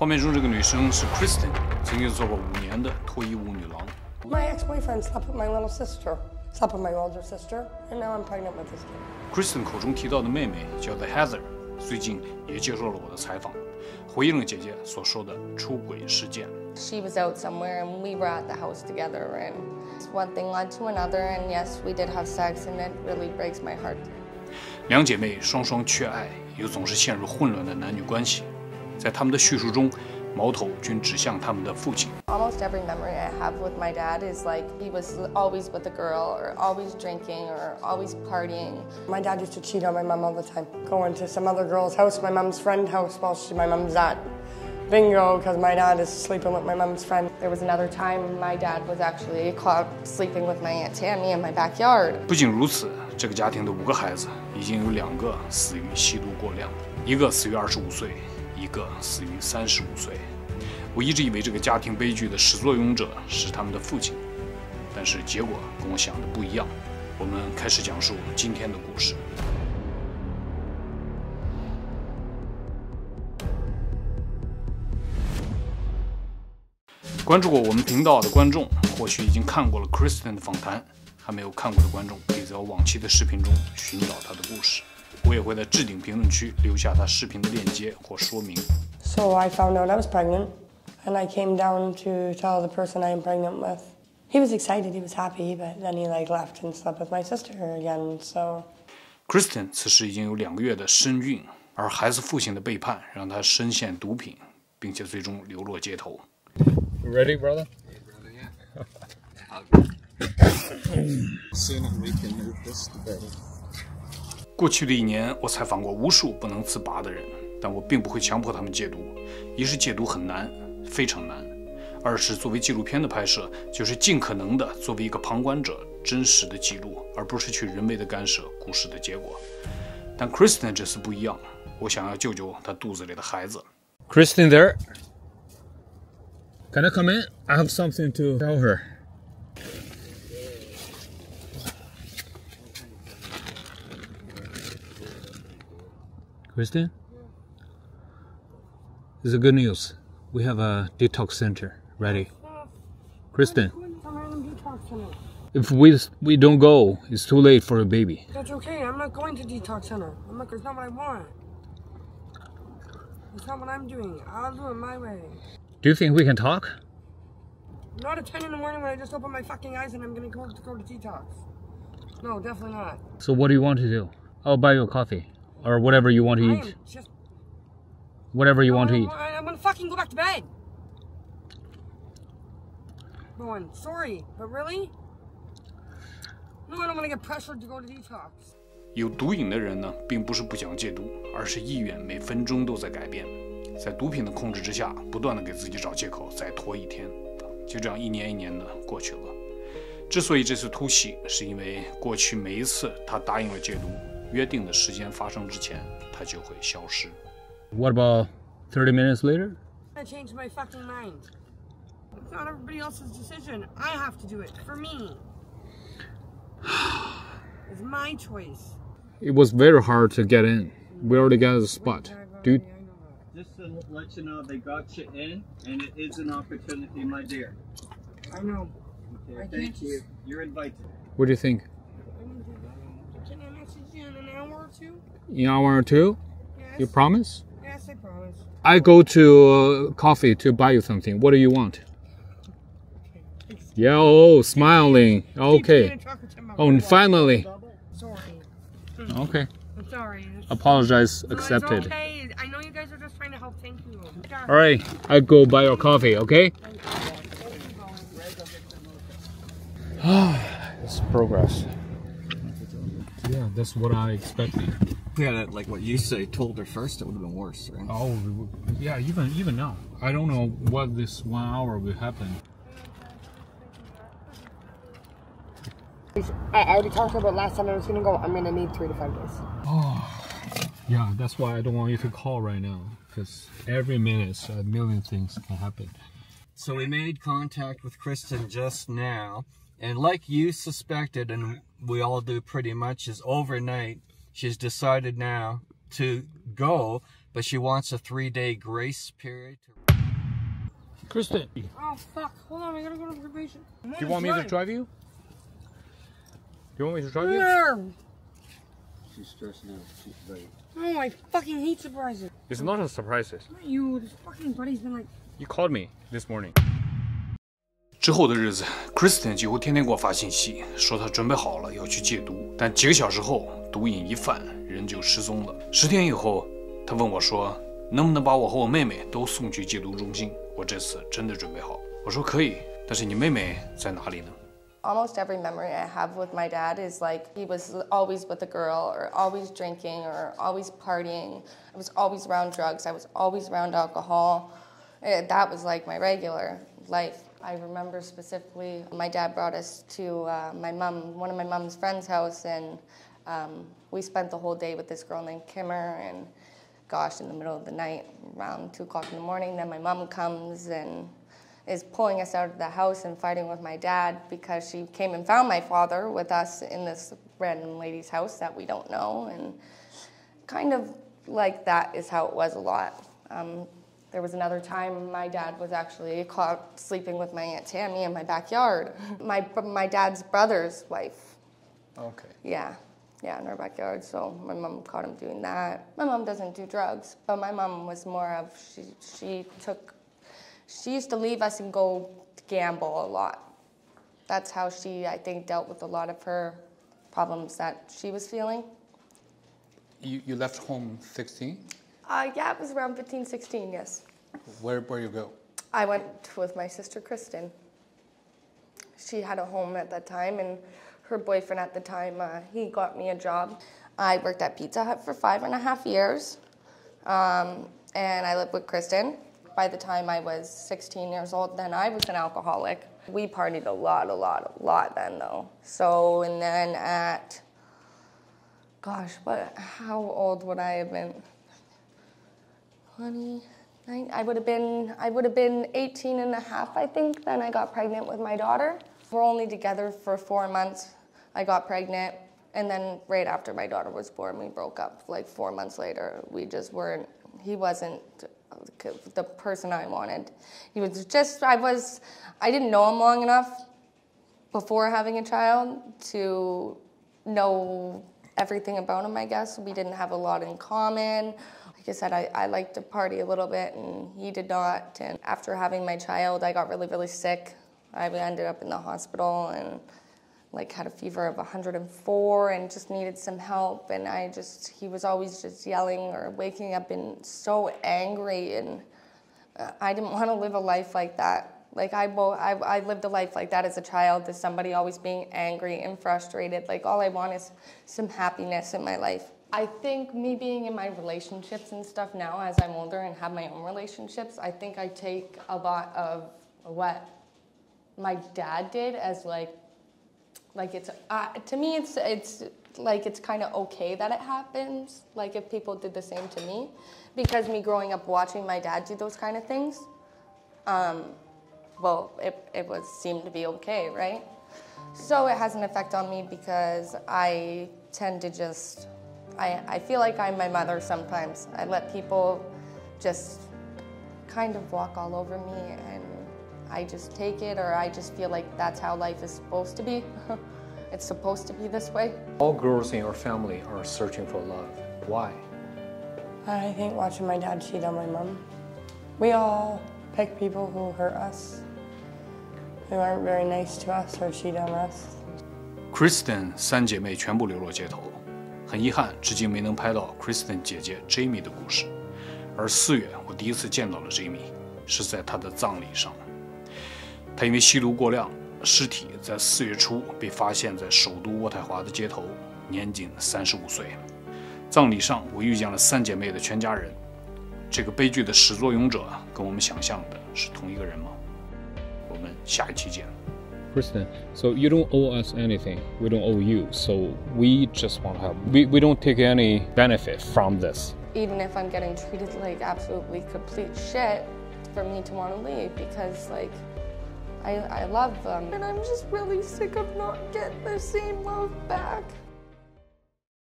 画面中这个女生是 Kristen， 曾经做过5年的脱衣舞女郎。My ex-boyfriend slept with my little sister, slept with my older sister, and now I'm pregnant with this kid. Kristen 口中提到的妹妹叫做 Heather， 最近也接受了我的采访，回应了姐姐所说的出轨事件。She was out somewhere, and we were at the house together, and one thing led to another, and yes, we did have sex, and it really breaks my heart. 两姐妹双双缺爱，又总是陷入混乱的男女关系。在他们的叙述中，矛头均指向他们的父亲。Almost every memory I have with my dad is like he was always with a girl, or always drinking, or always partying. My dad used to cheat on my mom all the time, going to some other girl's house, my mom's friend's house, while my mom's at bingo, because my dad is sleeping with my mom's friend. There was another time my dad was actually caught sleeping with my Aunt Tammy in my backyard. 不仅如此，这个家庭的5个孩子已经有2个死于吸毒过量，一个死于25岁，一个死于35岁。我一直以为这个家庭悲剧的始作俑者是他们的父亲，但是结果跟我想的不一样。我们开始讲述今天的故事。关注过我们频道的观众，或许已经看过了 Kristen 的访谈，还没有看过的观众，可以在我往期的视频中寻找他的故事。我也会在置顶评论区留下他视频的链接或说明。So I found out I was pregnant, and I came down to tell the person I am pregnant with. He was excited, he was happy, but then he left and slept with my sister again. So Kristen 此时已经有2个月的身孕，而孩子父亲的背叛让她深陷毒品，并且最终流落街头。Ready, brother? Hey, brother, yeah. Soon we can move this together. 过去的1年，我采访过无数不能自拔的人，但我并不会强迫他们戒毒。一是戒毒很难，非常难；二是作为纪录片的拍摄，就是尽可能的作为一个旁观者，真实的记录，而不是去人为的干涉故事的结果。但 Kristen 这次不一样，我想要救救她肚子里的孩子。Kristen there? Can I come in? I have something to tell her. Kristen? This is good news. We have a detox center ready. Kristen, if we don't go, it's too late for a baby. that's okay. I'm not going to detox center. It's not what I want. It's not what I'm doing. I'll do it my way. Do you think we can talk? Not at 10 in the morning when I just open my fucking eyes and I'm gonna go to detox. No, definitely not. So what do you want to do? I'll buy you a coffee. Or whatever you want to eat. Whatever you want to eat. I'm gonna fucking go back to bed. Going, sorry, but really? No, I don't want to get pressured to go to detox. 有毒瘾的人呢，并不是不想戒毒，而是意愿每分钟都在改变。在毒品的控制之下，不断的给自己找借口，再拖1天，就这样1年1年的过去了。之所以这次突袭，是因为过去每一次他答应了戒毒，约定的时间发生之前，他就会消失。What about 30 minutes later? I changed my fucking mind. It's not everybody else's decision. I have to do it for me. It's my choice. It was very hard to get in. We already got a spot. Dude. Just to let you know, they got you in, and it is an opportunity, my dear. I know. Okay, thank you. You're invited. What do you think? Can I message you in an hour or two? In an hour or two? Yes. You promise? Yes, I promise. I go to coffee to buy you something. What do you want? Yeah, oh, smiling. Okay. Oh, and finally. Sorry. Okay. I'm sorry. Apologize No, accepted. it's okay. I know you guys are just trying to help. Thank you. All right, I go buy your coffee, okay? It's progress. Yeah, that's what I expected. We had like what you say told her first, it would have been worse, right? Oh, yeah, even now. I don't know what this 1 hour will happen. I already talked about last time I was gonna go. I'm gonna need 3 to 5 days. Oh, yeah, that's why I don't want you to call right now. Because every minute, a million things can happen. So we made contact with Kristen just now. And like you suspected, and we all do pretty much, is overnight, she's decided now to go, but she wants a 3-day grace period. Kristen, Oh, fuck. Hold on, I gotta go to probation. do you want me to drive you? Do you want me to drive you? No! She's stressing out. She's right. Oh, I fucking hate surprises. It's not a surprise. Not you, this fucking buddy's been like... You called me this morning. 之后的日子 ，Kristen 几乎天天给我发信息，说他准备好了要去戒毒，但几个小时后毒瘾一犯，人就失踪了。10天以后，他问我说，能不能把我和我妹妹都送去戒毒中心？我这次真的准备好。我说可以，但是你妹妹在哪里呢？ Almost every memory I have with my dad is like he was always with a girl or always drinking or always partying. I was always around drugs. I was always around alcohol. That was like my regular life. I remember specifically my dad brought us to one of my mom's friend's house, and we spent the whole day with this girl named Kimmer, and gosh, in the middle of the night, around 2 o'clock in the morning, then my mom comes and is pulling us out of the house and fighting with my dad because she came and found my father with us in this random lady's house that we don't know, and kind of like that is how it was a lot. There was another time my dad was actually caught sleeping with my Aunt Tammy in my backyard. My dad's brother's wife. Okay. Yeah, in our backyard, so my mom caught him doing that. My mom doesn't do drugs, but my mom was more of, she used to leave us and go gamble a lot. That's how she, I think, dealt with a lot of her problems that she was feeling. You left home 16? Yeah, it was around 15, 16, yes. Where you go? I went with my sister, Kristen. She had a home at that time, and her boyfriend at the time, he got me a job. I worked at Pizza Hut for 5.5 years, and I lived with Kristen. By the time I was 16 years old, then I was an alcoholic. We partied a lot then, though. So, and then at, gosh, how old would I have been? 29, I would have been 18 and a half, I think. Then I got pregnant with my daughter. We're only together for 4 months. I got pregnant, and then right after my daughter was born, we broke up. Like 4 months later, we just weren't, he wasn't the person I wanted. He was just, I didn't know him long enough before having a child to know everything about him, I guess. We didn't have a lot in common. Like I said, I liked to party a little bit, and he did not. And after having my child, I got really sick. I ended up in the hospital and had a fever of 104 and just needed some help. And he was always just yelling or waking up and so angry. And I didn't want to live a life like that. I lived a life like that as a child, as somebody always being angry and frustrated. All I want is some happiness in my life. I think me being in my relationships and stuff now as I'm older and have my own relationships, I think I take a lot of what my dad did as it's to me it's kind of okay that it happens, if people did the same to me, because me growing up watching my dad do those kind of things, it seemed to be okay, right? So it has an effect on me because I tend to just, I feel like I'm my mother sometimes. I let people just kind of walk all over me, and I just take it, or I just feel like that's how life is supposed to be. It's supposed to be this way. All girls in your family are searching for love. Why? I think watching my dad cheat on my mom. We all pick people who hurt us, who aren't very nice to us or cheat on us. Kristen 3姐妹全部流落街头，很遗憾，至今没能拍到 Kristen 姐姐 Jamie 的故事。而4月，我第一次见到了 Jamie， 是在她的葬礼上。她因为吸毒过量，尸体在4月初被发现在首都渥太华的街头，年仅35岁。葬礼上，我遇见了3姐妹的全家人。这个悲剧的始作俑者跟我们想象的是同一个人吗？我们下一期见。Kristen, so you don't owe us anything. We don't owe you. So we just want help. We don't take any benefit from this. Even if I'm getting treated like absolutely complete shit, for me to want to leave, because I love them. And I'm just really sick of not getting the same love back.